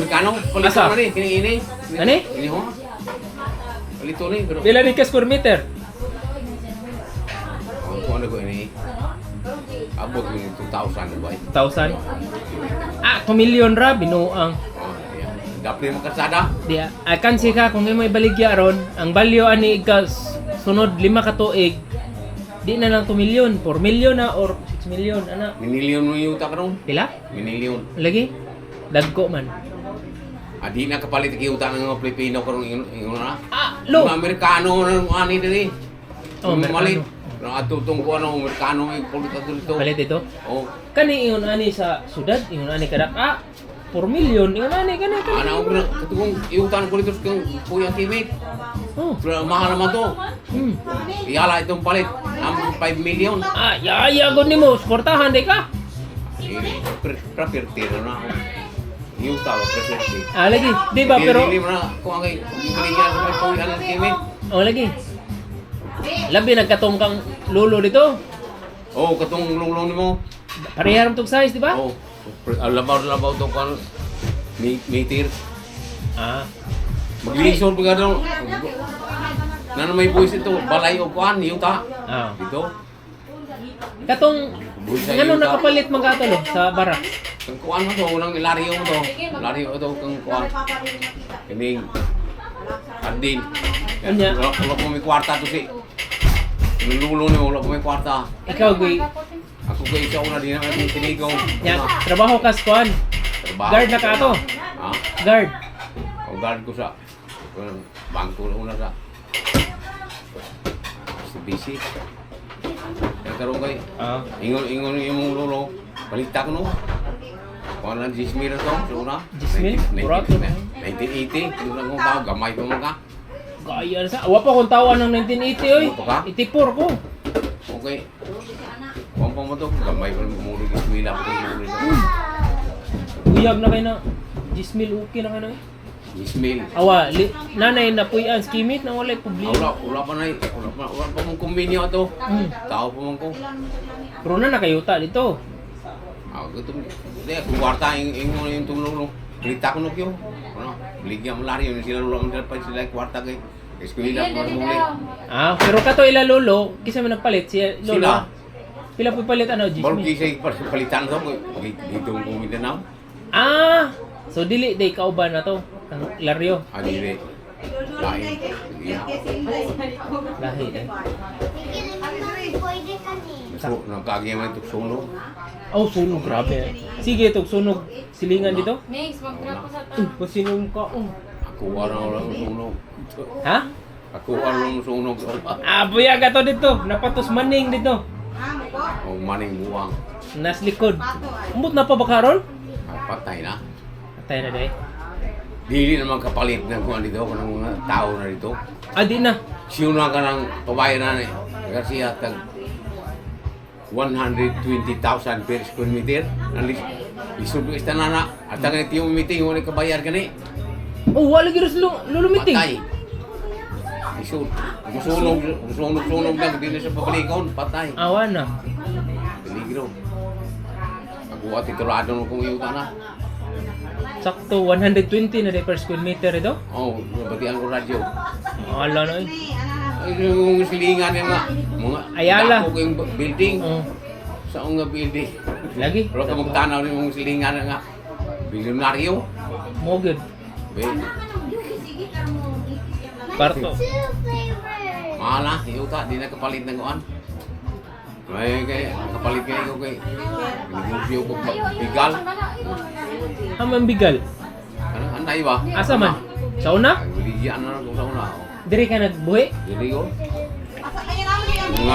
Amerikano, palito Asa? na ni, ini. Ani? Ini ho. Palito ni, pero Pila ni ka square meter? ang ano ko ini. Abot ni 2,000 ba? 1,000. 2 million ra binuang. Oh, yeah. Dapat mo kasada. Di akan sika kung may baligya ron, ang value ani ikas sunod 5 ka tuig. Di na lang 2 million, 4 million na or 6 million ana. Minilyon mo yung utak ron. Pila? Minilyon. Lagi dagko man. Adi na kapalit yung utak ng mga Pilipino karong ingon na. Lo. Mga Amerikano na ani diri. Oh, Malit. Amerikano. Na atutong ko ano Amerikano yung politika dito. Palit ito. Oh. Kani ingon ani sa syudad, ingon ani kada 4 million, ingon ani kani. Ana ko na katong iutan ko dito kung puyang kimik. Oh. Pero mahal naman to. Iyala itong palit. Ang 5 million. Ya gud nimo, suportahan di ka. Prapertiro na ako. Yung tawag, prapertiro. Lagi, di ba pero Dili mo na kung ang ibigyan sa may puyan ng kimik. lagi. Labi nagkatong kang lulo dito. Oo, katong lunglong mo. Parehas tong size, di ba? Oo. Labaw to kan meter. Maglisod pa ka daw. Na may buwis ito, balay o kuan, yung ta. Dito. Katong ngano nakapalit man katalo sa barak. Kung kuan mo to, unang ilaryo mo to. Ilaryo to kung kuan. Kining Adin. Unya. Wala ko may kwarta to si. Nululo ni wala ko may kwarta. Ikaw gay. Ako kay isa una din ang tinigaw. Ya, trabaho ka squad. Guard na ka ato. Ha? Guard. O guard ko sa bangko na una sa CBC. Kaya karoon kay ingon yung lolo. Balita ko no. Kung ano 10,000 na to, so una. 10,000? Kurat. 1980, yung lang kong tao, gamay pa mo ka. Gaya na sa. Awa pa kung tawan ng 1980 oy. Ano ka? 84 ko. Okay. Kung pa mo to, gamay pa mo muli ka smila pa rin muli ka. Uyab na kayo na. 10,000 okay na kayo na. 10,000. Awa, nanay na puyan skimit na walay problema. Wala pa na wala pa mong kumbinyo ato. Tao pa mong ko. Pero na nakayuta dito. Gutom. Hindi, kung kwarta yung tulong. Balita ko nukyo. Ano? Baligyan mo lari yun. Sila lulang pa sila yung kwarta kay. Eskwila pa muli. Pero kato ila lolo, kisa man nagpalit si lolo. Sila? Pila po palit ano, Baru 10,000. kisay palitan to. Dito ko Mindanao. So dili day kauban na to. Ang laryo. Adire. Lain. Lahi eh. So, nagkagaya man ito sunog. Oh, sunog grabe. Sige, tog sunog silingan dito. Mix, magtrapo sa ta. Pasinom ka. Ako araw lang sunog. Ha? Ako araw lang sunog. Buya ka to dito. Napatos maning dito. O maning buwang. Nas likod. Umot na pa ba karon? Patay na. Patay na day. Dili naman kapalit ng kung dito ko ng mga tao na dito. Di na. Siyo na ka ng pabayaran eh. Kasi tag 120,000 per square meter. Isod ko istanana. At ang ito yung meeting, wala kabayar ka ni. Oh, wala gyud lolo meeting. Patay. Isod. Sunog lang. Hindi na siya pabalikon. Patay. Awa na. Peligro. Ako at iturado nung kung iyuta na. Sakto 120 na day per square meter ito. Oo, nabatian ko radyo. Wala na eh. Ay, yung silingan yung mga Ayala. dako ko yung building. Oh, Sa nga building. lagi. Pero ka magtanaw yung silingan nga. Bilyonaryo. Mo good. Parto. Mahal na, iyuta. Di na kapalit ng kuan. Ay, kaya kapalit kayo ko kay. Negosyo ko bigal. Amang bigal. Ano, anay ba? Asa man? Sa una? Ay, biligyan na lang kung sa una. Diri ka nagbuhi? Dili ko.